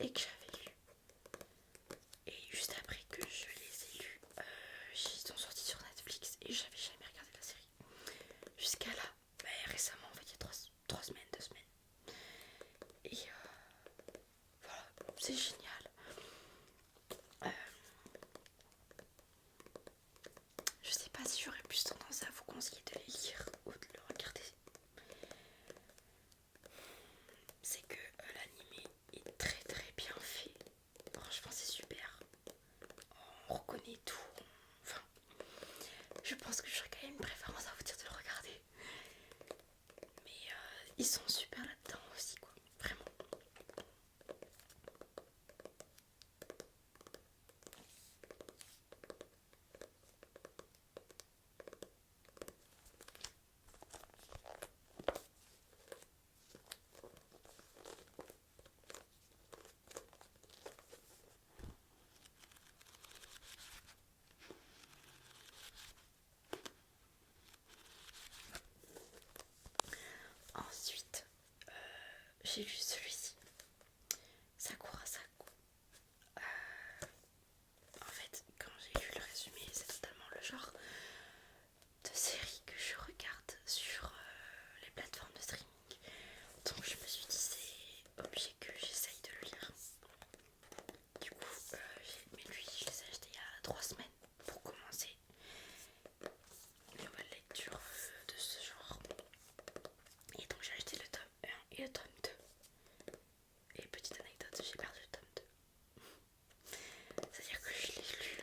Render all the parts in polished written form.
et que j'avais lu. Et juste après que je les ai lus, ils sont sortis sur Netflix et j'avais jamais regardé la série. Jusqu'à là, récemment, en fait, il y a 3 semaines, 2 semaines. Et voilà, c'est génial. Je sais pas si j'aurais plus tendance à vous conseiller de les lire ou de le regarder. C'est que l'animé est très très bien fait. Franchement, c'est super. On reconnaît tout. Enfin, je pense que j'aurais quand même une préférence à vous dire de le regarder. Mais ils sont super là-dedans aussi, quoi. Vraiment. Ensuite, j'ai lu celui-ci. Sakura Saku. En fait, quand j'ai lu le résumé, c'est totalement le genre de série que je regarde sur les plateformes de streaming. Donc je me suis dit c'est obligé que j'essaye de le lire. Du coup, mais lui, je les ai achetés il y a 3 semaines pour commencer une nouvelle lecture de ce genre. Et donc j'ai acheté le tome 1 et le tome 2. Et petite anecdote, j'ai perdu le tome 2. C'est-à-dire que je l'ai lu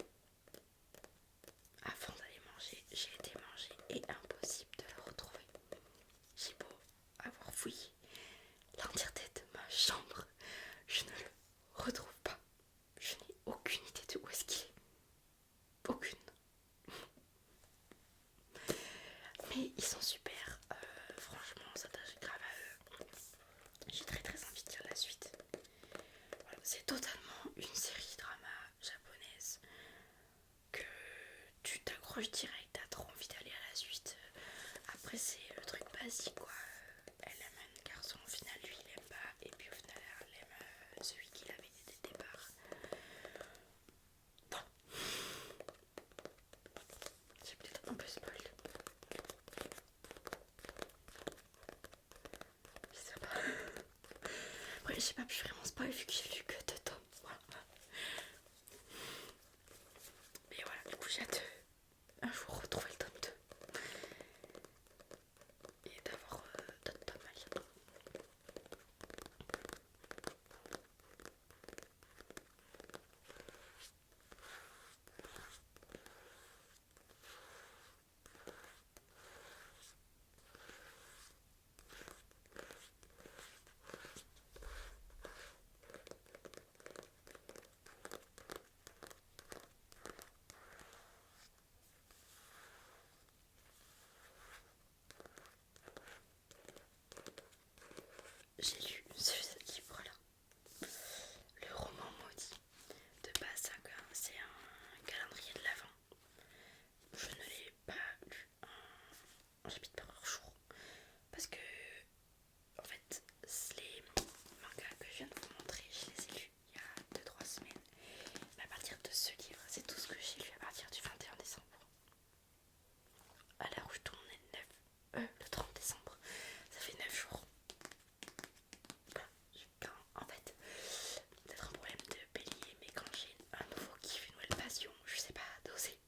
avant d'aller manger, j'ai été manger et impossible de le retrouver. J'ai beau avoir fouillé l'entièreté de ma chambre, je ne le retrouve pas. Je n'ai aucune idée de où est-ce qu'il est. Aucune. Mais ils sont super. Franchement, ça tâche grave à eux. J'ai très très envie de lire la suite. Voilà, c'est totalement une série drama japonaise que tu t'accroches direct, t'as trop envie d'aller à la suite. Après, c'est le truc basique quoi. Elle aime un garçon, au final lui il aime pas, et puis au final elle aime celui qu'il avait dès le départ. Bon, j'ai peut-être un peu spoil. Je sais pas. Après, j'ai pas pu vraiment spoil vu que j'ai lu que 2 tomes. Voilà. Mais voilà, du coup j'ai hâte un jour retrouver le tome 2 et d'avoir d'autres tomes à lire. J'ai lu ce livre-là, Le roman maudit de Basaga. C'est un calendrier de l'Avent. Je ne l'ai pas lu en chapitre par jour parce que, en fait, les mangas que je viens de vous montrer, je les ai lus il y a 2-3 semaines. Mais à partir de ce livre, c'est tout ce que j'ai lu à partir du 21 décembre. À l'heure où je tourne, le 30 décembre. Ça fait 9 jours. Voilà. En fait, peut-être un problème de bélier, mais quand j'ai un nouveau kiff, une nouvelle passion, je sais pas doser.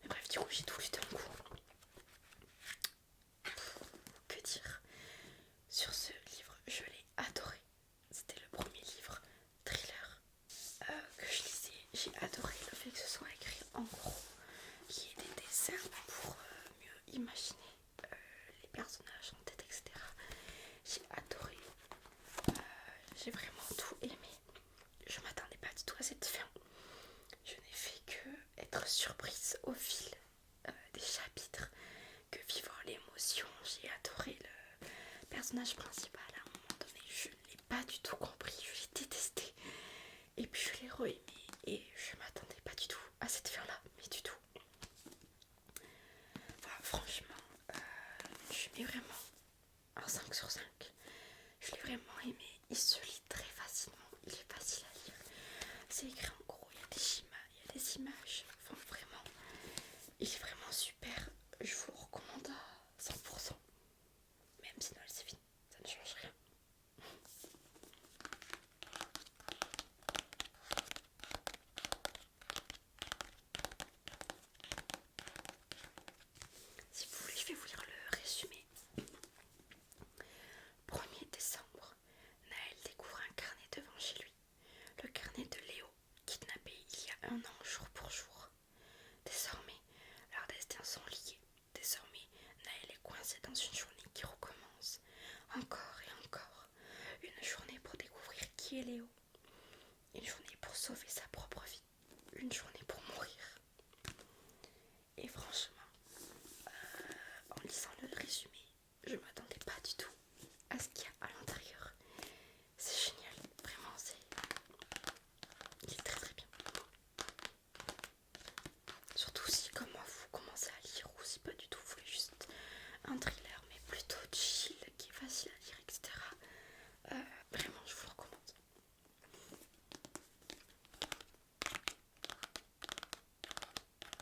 Mais bref, du coup, j'ai tout lu d'un coup. Que dire sur ce livre? Je l'ai adoré. C'était le premier livre thriller que je lisais. J'ai adoré le fait que ce soit écrit en gros, qu'il y ait des dessins pour mieux imaginer les personnages en tête, etc. J'ai adoré. J'ai vraiment tout aimé. Je m'attendais pas du tout à cette fin. Je n'ai fait que être surprise au fil des chapitres, que vivre l'émotion. J'ai adoré le personnage principal. À un moment donné, je ne l'ai pas du tout compris, je l'ai détesté. Et puis je l'ai re-aimé et je m'attendais pas du tout à cette fin-là, mais du tout. Voilà, franchement, je mets vraiment un 5 sur 5. Je l'ai vraiment vraiment aimé. Il se lit très facilement. Il est facile à lire. C'est écrit en gros. Il y a des schémas, il y a des images. Enfin, vraiment, il est vraiment super. Je vous le recommande à 100%. Même si Noël c'est fini, ça ne change rien. Si vous voulez, je vais vous lire le résumé. 1er décembre, Naël découvre un carnet devant chez lui. Le carnet de Léo, kidnappé il y a 1 an jour pour jour. Désormais, leurs destins sont liés. Désormais, Naël est coincé dans une journée qui recommence. Encore et encore. Une journée pour découvrir qui est Léo. Une journée pour sauver sa propre vie. Une journée pour mourir. Et franchement, en lisant le résumé, je m'attendais pas du tout à ce qu'il y a à l'intérieur. C'est génial, vraiment, il est très très bien. Surtout si, comme moi, vous commencez à lire ou si pas du tout, vous voulez juste un thriller, mais plutôt chill, qui est facile à lire, etc. Vraiment, je vous le recommande.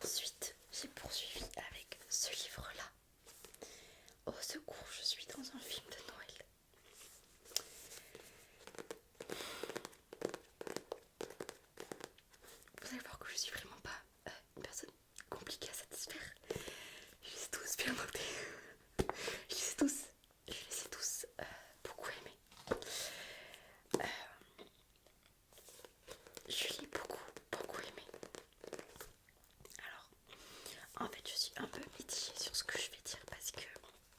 Ensuite, j'ai poursuivi avec ce livre-là. Au secours, je suis dans un film de Noël. Vous allez voir que je suis vraiment pas une personne compliquée à satisfaire. Je les ai tous bien notés. Je les ai tous beaucoup aimés. Je l'ai beaucoup aimé. Alors, en fait, je suis un peu mitigée sur ce que je vais dire parce que,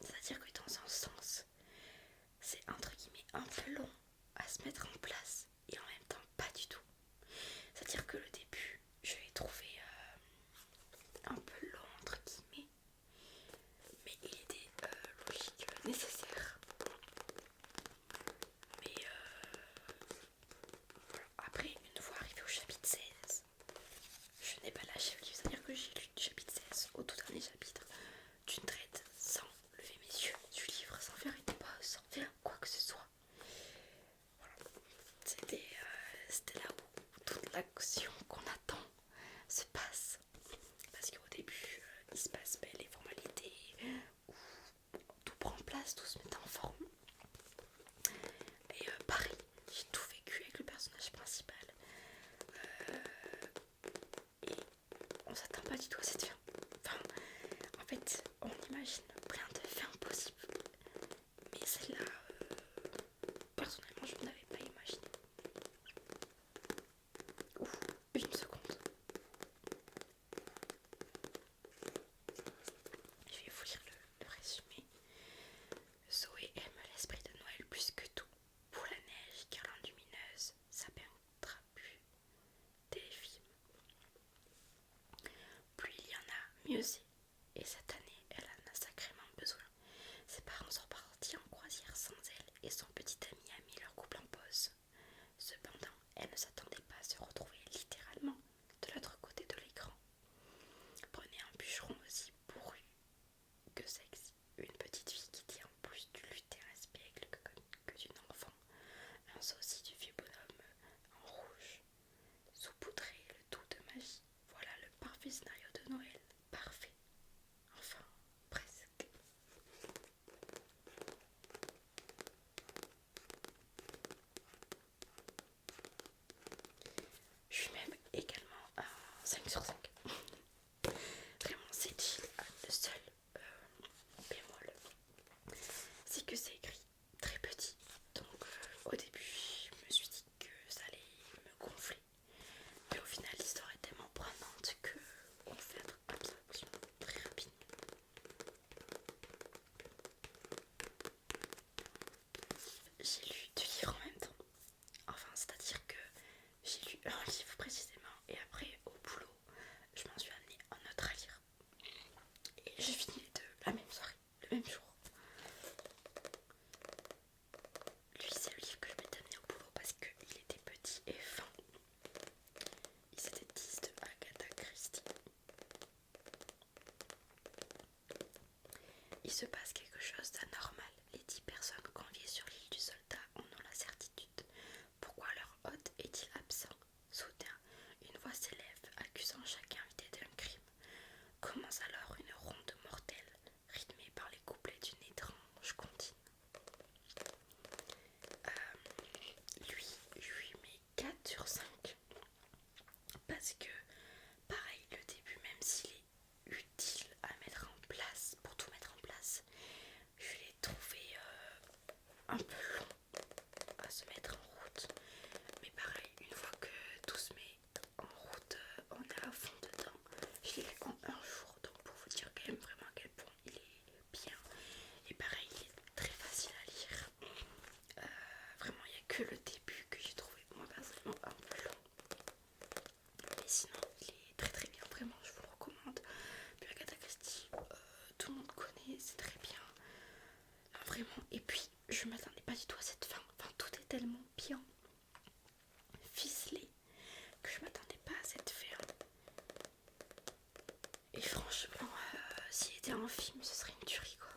c'est-à-dire que dans un sens, c'est entre guillemets un peu long à se mettre en place et en même temps pas du tout. C'est-à-dire que le début, je l'ai trouvé un peu long entre guillemets, mais il était logique, nécessaire. Mais voilà. Après, une fois arrivé au chapitre 16, je n'ai pas lâché le livre, c'est-à-dire que j'ai lu du chapitre 16 au tout dernier chapitre d'une traite sans lever mes yeux du livre, sans faire une pause, sans faire quoi que ce soit. Voilà. C'était là où toute l'action qu'on attend se passe. Parce qu'au début, il se passe les formalités, où tout prend place, tout se met en forme. Et pareil, j'ai tout vécu avec le personnage principal. Et on s'attend pas du tout à cette fin. Enfin, en fait, on imagine plein de fins possibles. Mais celle-là, personnellement, je ne l'avais pas imaginé. Ouf, une seconde. Je vais vous lire le résumé. Zoé aime l'esprit de Noël plus que tout. Pour la neige, guirlande lumineuse, sapin trapu, téléfilm. Plus il y en a, mieux c'est. Et cette année, elle en a sacrément besoin. Ses parents sont partis en croisière sans elle et son petit ami a mis leur couple en pause. Cependant, elle ne s'attendait pas à se retrouver littéralement de l'autre côté de l'écran. Prenez un bûcheron aussi bourru que sexy, une petite fille qui dit en plus du lutin espiègle que d'une enfant, un sosie du vieux bonhomme en rouge, saupoudrer le tout de magie. Voilà le parfait scénario de Noël, parfait, enfin, presque. Je suis même également à 5 sur 5. Vraiment, c'est chill. Le seul bémol, c'est que c'est écrit très petit. Donc au début, je me suis dit que ça allait me gonfler. Mais au final, l'histoire est tellement prenante que on fait abstraction très rapidement. J'ai lu 2 livres en même temps. Enfin, c'est-à-dire que j'ai lu un livre précisément et après, au boulot, je m'en suis amené un autre à lire. Et j'ai fini les deux la même soirée, le même jour. Lui, c'est le livre que je m'étais amené au boulot parce qu'il était petit et fin. Il s'était 10 de Agatha Christie. Il se passe quelque chose d'anormal. Les 10 personnes conviées sur l'île du soldat en ont que le début que j'ai trouvé moi personnellement un peu long. Mais sinon, il est très très bien, vraiment, je vous le recommande. Puis Agatha Christie, tout le monde connaît, c'est très bien. Non, vraiment, et puis je m'attendais pas du tout à cette fin. Enfin, tout est tellement bien ficelé que je m'attendais pas à cette fin. Et franchement, s'il était un film, ce serait une tuerie quoi.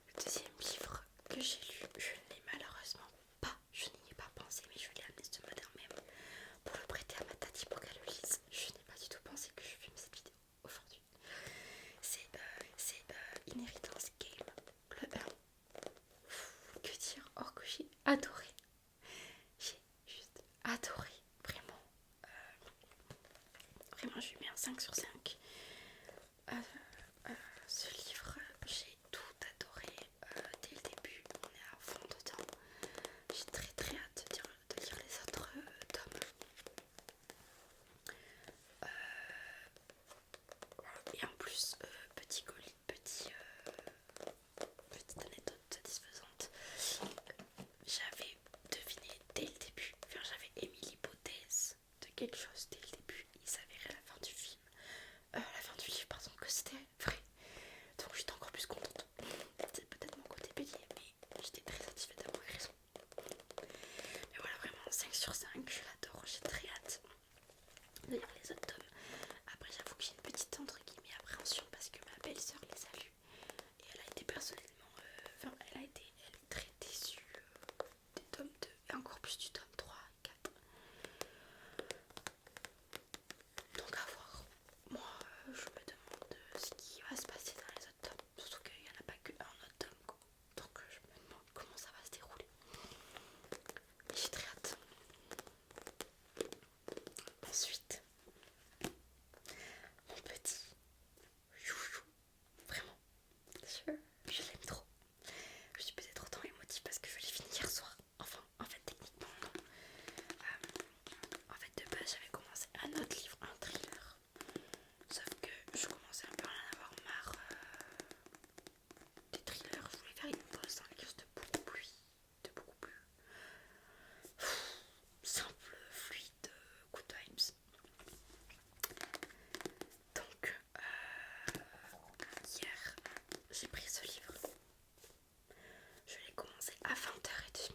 Le deuxième livre que j'ai lu, je n'ai malheureusement pas, je n'y ai pas pensé, mais je l'ai amené ce matin même pour le prêter à ma tati pour qu'elle le lise. Je n'ai pas du tout pensé que je filme cette vidéo aujourd'hui. C'est Inheritance Game, le 1. Que dire? Oh, que j'ai adoré. J'ai juste adoré, vraiment. Vraiment, je lui mets un 5 sur 5. Ce livre, j'ai tout adoré dès le début. On est à fond dedans. J'ai très très hâte de lire les autres tomes. Et en plus, petite anecdote satisfaisante. J'avais deviné dès le début, enfin j'avais émis l'hypothèse de quelque chose dès le début. Il s'avérait à la fin du film, la fin du livre, pardon, que c'était vrai. Donc j'étais encore plus contente. C'est peut-être mon côté bélier, mais j'étais très satisfaite d'avoir raison. Mais voilà, vraiment 5 sur 5, je l'adore, j'ai très hâte de lire les autres tomes. Après j'avoue que j'ai une petite entre guillemets appréhension parce que ma belle-sœur les a lus. Et elle a été personnellement, elle est très déçue des tomes 2 et encore plus du tome 3 et 4. Donc à voir. Moi, je me demande ce qui va se passer dans les autres tomes. Surtout qu'il n'y en a pas qu'un autre tome, quoi. Donc je me demande comment ça va se dérouler. Mais j'ai très hâte. Ensuite, mon petit chouchou. Vraiment, je l'aime trop. Je suis peut-être autant émotive parce que je l'ai fini hier soir. Enfin, en fait, techniquement, non. En fait, de base, j'avais commencé un autre livre, un thriller. Sauf que je commençais un peu à en avoir marre des thrillers. Je voulais faire une pause dans quelque chose de beaucoup plus simple, fluide, good times. Donc, hier, j'ai pris ce livre. Je l'ai commencé à 20h30.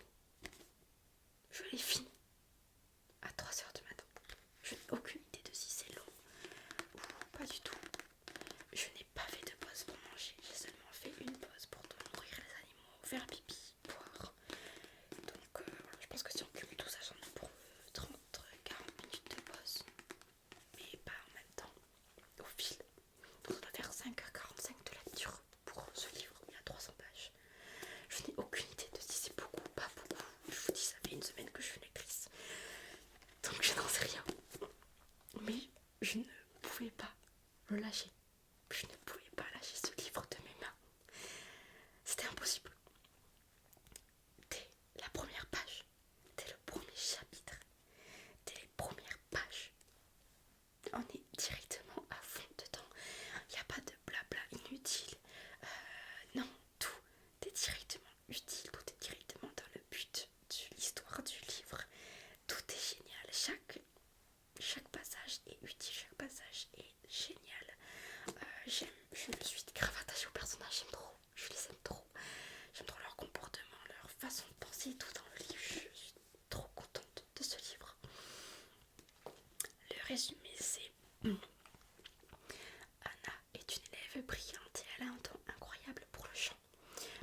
Je l'ai fini à 3h du matin. Je n'ai aucune idée de si c'est long ou pas du tout. Je n'ai pas fait de pause pour manger. J'ai seulement fait une pause pour nourrir les animaux, faire pipi, boire. Donc voilà, je pense que si on cumule tout ça, j'en ai pour 30-40 minutes de pause. Mais pas en même temps, au fil. Donc on doit faire 5h45 de lecture pour ce livre. Il y a 300 pages. Je n'ai aucune idée de si c'est beaucoup ou pas beaucoup. Je vous dis, ça fait une semaine que je suis lectrice. Donc je n'en sais rien. Mais je ne pouvais pas le lâcher. Je ne pouvais pas lâcher ce livre de mes mains. C'était impossible. Dès la première page, dès le premier chapitre, dès les premières pages, on est directement à fond dedans. Il n'y a pas de blabla inutile. Non, tout est directement utile, tout est directement dans le but de l'histoire du livre. Tout est génial. Chaque passage est utile, chaque passage est génial. Je me suis grave attachée aux personnages, j'aime trop, je les aime trop. J'aime trop leur comportement, leur façon de penser, tout dans le livre. Je suis trop contente de ce livre. Le résumé, c'est Anna est une élève brillante et elle a un don incroyable pour le chant.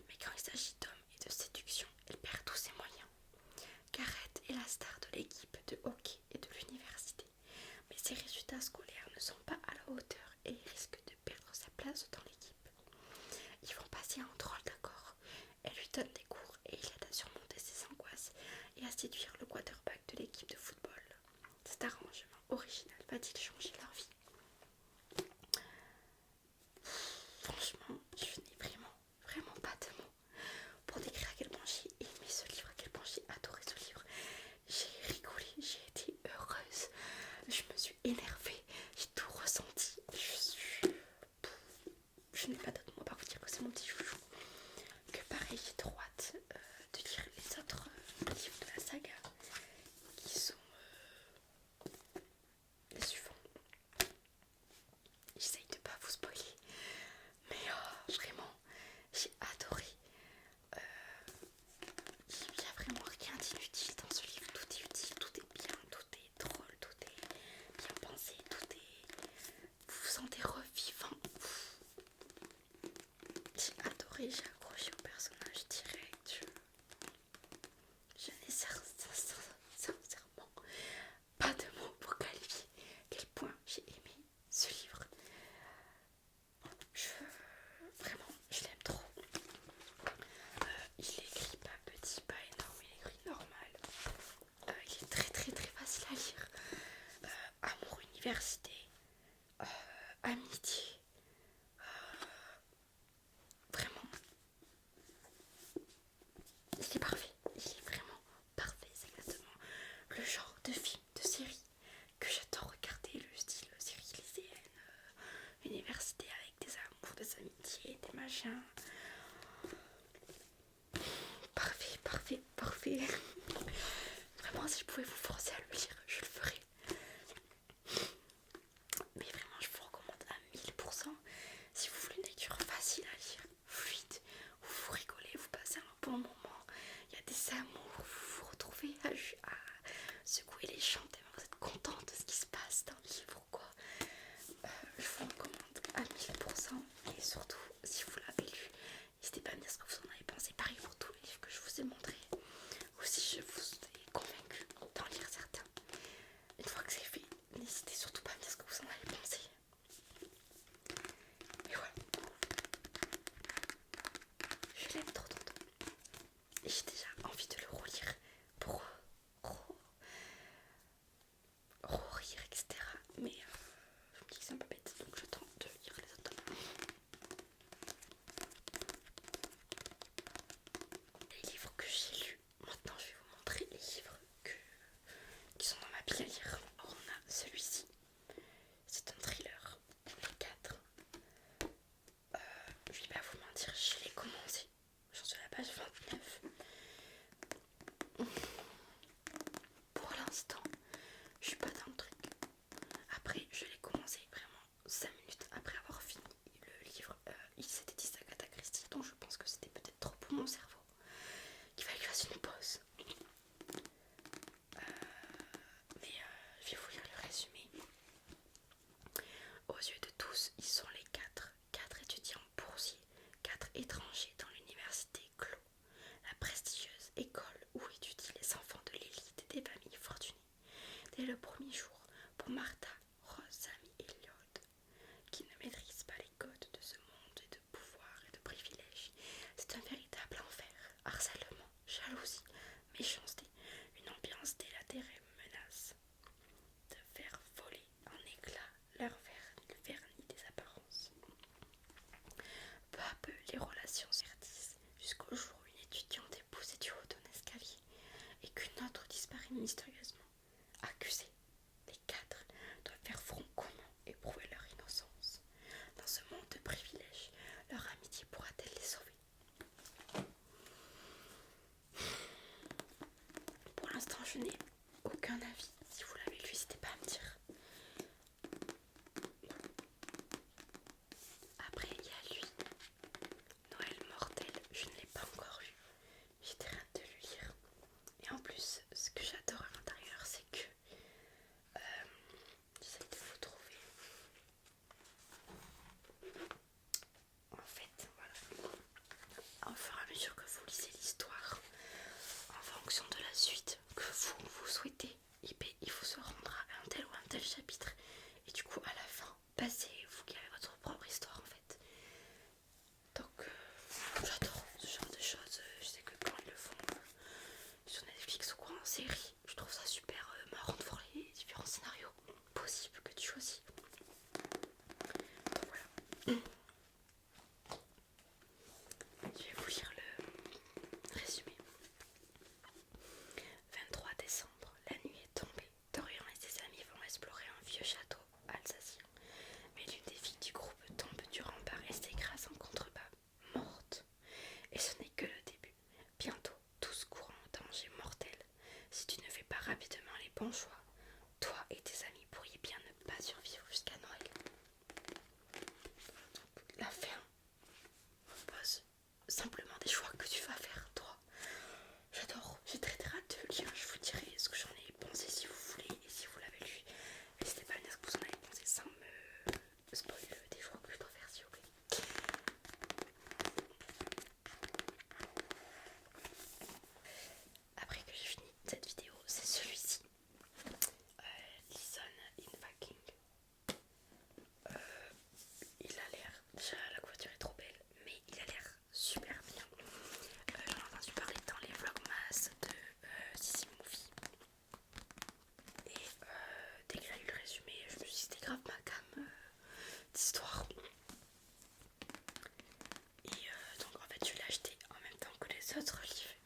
Mais quand il s'agit d'hommes et de séduction, elle perd tous ses moyens. Gareth est la star de l'équipe de hockey et de l'université. Mais ses résultats scolaires ne sont pas à la hauteur et il risque de perdre sa place dans l'équipe. Ils vont passer un drôle d'accord. Elle lui donne des cours et il aide à surmonter ses angoisses et à séduire le quarterback de l'équipe de football. Cet arrangement original va-t-il changer leur vie? Franchement, je n'ai vraiment pas de mots pour décrire à quel point j'ai aimé ce livre, à quel point j'ai adoré ce livre. J'ai rigolé, j'ai été heureuse, je me suis énervée, j'ai tout ressenti. Je n'ai pas d'autres mots pour vous dire que c'est mon petit chouchou. Que pareil, j'ai trop hâte de lire adoré, j'ai accroché au personnage direct. Je n'ai sincèrement pas de mots pour qualifier quel point j'ai aimé ce livre. Vraiment, je l'aime trop. Il est écrit pas petit, pas énorme, il est écrit normal. Il est très très très facile à lire. Amour, université, amitié. Vraiment, il est parfait. Il est vraiment parfait. C'est exactement le genre de film, de série que j'adore regarder. Le style série lycéenne, université avec des amours, des amitiés, des machins. Parfait, parfait, parfait. Vraiment, si je pouvais vous forcer à le lire, je le ferais. Mais vraiment, je vous recommande à 1000%. Si vous voulez une lecture facile à lire, fluide, où vous rigolez, vous passez un bon moment, il y a des amours, vous vous retrouvez à secouer les jambes, vous êtes content de ce qui se passe dans le livre, quoi. Je vous le recommande à 1000%. Et surtout, si vous l'avez lu, n'hésitez pas à me dire ce que vous en avez pensé. Pareil pour tous les livres que je vous ai montrés. Ou si je vous ai convaincu d'en lire certains. Une fois que c'est fait, n'hésitez surtout pas à me dire ce que vous en avez pensé. Et voilà. Je l'aime trop. Et j'ai déjà envie de le relire pour rire, etc. Mais je me dis que c'est un peu bête, donc j'attends de lire les autres. Les livres que j'ai lus, maintenant je vais vous montrer les livres qui sont dans ma pile à lire. Alors on a celui-ci, c'est un thriller, les 4. Je vais pas vous mentir, je l'ai commencé, j'en suis à la page 29. Pour l'instant, je suis pas dans le truc. Après, je l'ai commencé vraiment 5 minutes après avoir fini le livre. Il s'était dit Agatha Christie, donc je pense que c'était peut-être trop pour mon cerveau, qu'il fallait que je fasse une pause. Mais je vais vous lire le résumé. Aux yeux de tous, ils sont les 4 étudiants boursiers, 4 étrangers dans l'université Clos, la prestigieuse école où étudient les enfants de l'élite des familles fortunées. Dès le premier jour, pour Martha, Rose, Sammy et Lloyd, qui ne maîtrisent pas les codes de ce monde et de pouvoir et de privilèges, c'est un véritable enfer. Harcèlement, jalousie, méchanceté, une ambiance délatérée menace de faire voler en éclats leur vernis des apparences. Peu à peu, les relations s'éternissent jusqu'au jour où une étudiante est poussée du haut d'un escalier et qu'une autre disparaît mystérieusement. Accusés, les 4 doivent faire front commun et prouver leur innocence. Dans ce monde de privilèges, leur amitié pourra-t-elle les sauver? Pour l'instant, je n'ai aucun avis. Si vous l'avez lu, n'hésitez pas à me dire. Après, il y a lui, Noël mortel. Je ne l'ai pas encore lu. J'ai très hâte de le lire. Et en plus, ce que j'adore à l'intérieur, c'est que j'essaie de vous trouver. En fait, voilà. Au fur et à mesure que vous lisez l'histoire, en fonction de la suite que vous souhaitez, il vous se rendra à un tel ou un tel chapitre. Et du coup, à la fin, c'est vous qui avez votre propre histoire en fait. Donc, j'adore ce genre de choses. Je sais que quand ils le font sur Netflix ou quoi en série, je trouve ça super marrant de voir les différents scénarios possibles que tu choisis. Donc voilà. Je vais vous lire le résumé. 23 décembre, la nuit est tombée. Dorian et ses amis vont explorer un vieux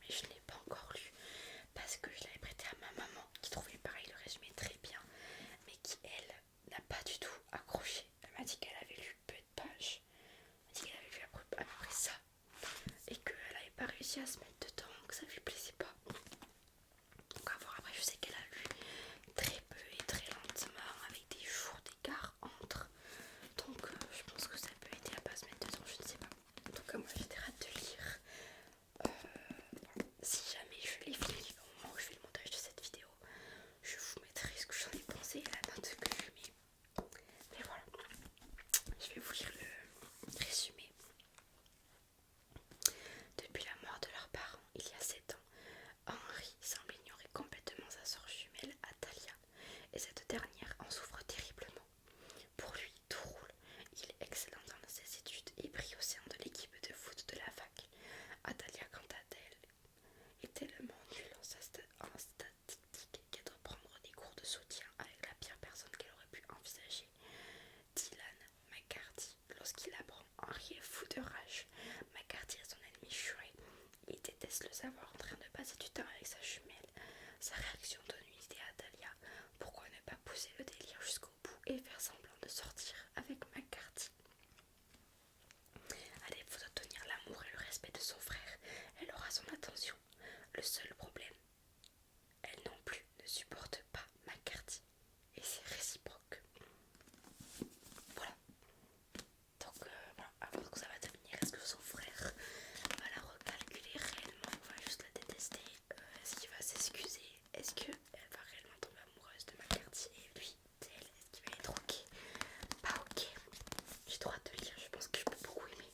mais je ne l'ai pas encore lu parce que je l'avais prêté à ma maman qui trouvait pareil le résumé très bien, mais qui elle n'a pas du tout accroché. Elle m'a dit qu'elle avait lu peu de pages, elle m'a dit qu'elle avait lu à peu près ça et qu'elle n'avait pas réussi à se mettre dedans, que ça lui plaisait pas. Donc à voir, après je sais qu'elle a lu très peu et très lentement avec des jours d'écart entre, donc je pense que ça peut aider à pas se mettre dedans, je ne sais pas. En tout cas moi j'étais hâte de lire. Si jamais je l'ai fini au moment où je fais le montage de cette vidéo, je vous mettrai ce que j'en ai pensé et la note que je lui mets. Mais voilà, je vais vous lire le résumé. Depuis la mort de leurs parents, il y a 7 ans, Henri semble ignorer complètement sa sœur jumelle Atalia, et cette dernière en souffre terriblement. Pour lui, tout roule. Il est excellent dans ses études et brille au sein de l'équipe de foot de la fac. Atalia, quant à elle, est tellement nulle en statistique qu'elle doit prendre des cours de soutien avec la pire personne qu'elle aurait pu envisager, Dylan McCarthy. Lorsqu'il apprend, Henri est fou de rage. McCarthy est son ennemi juré. Il déteste le savoir en train de passer du temps avec sa jumelle. Sa réaction donne une idée à Dahlia. Pourquoi ne pas pousser le délire jusqu'au bout et faire semblant de sortir avec McCarthy? À défaut d'obtenir l'amour et le respect de son frère, elle aura son attention. Le seul problème, elle non plus ne supporte pas McCarthy. Et c'est réciproque. Voilà. Donc voilà, à voir ce que ça va devenir. Est-ce que son frère va la recalculer réellement, va juste la détester? Est-ce qu'il va s'excuser? Est-ce qu'elle va réellement tomber amoureuse de McCarthy? Et lui, elle, est-ce qu'il va être ok? Pas ok. J'ai trop hâte de lire, je pense que je peux beaucoup aimer.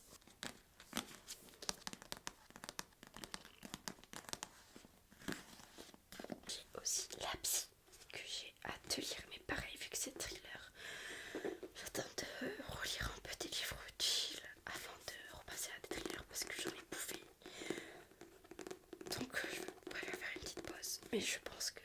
J'ai aussi La Psy que j'ai hâte de lire, mais pareil, vu que c'est thriller, j'attends de relire un peu des livres chill avant de repasser à des thrillers parce que j'en ai bouffé. Donc je préfère faire une petite pause. Mais je pense que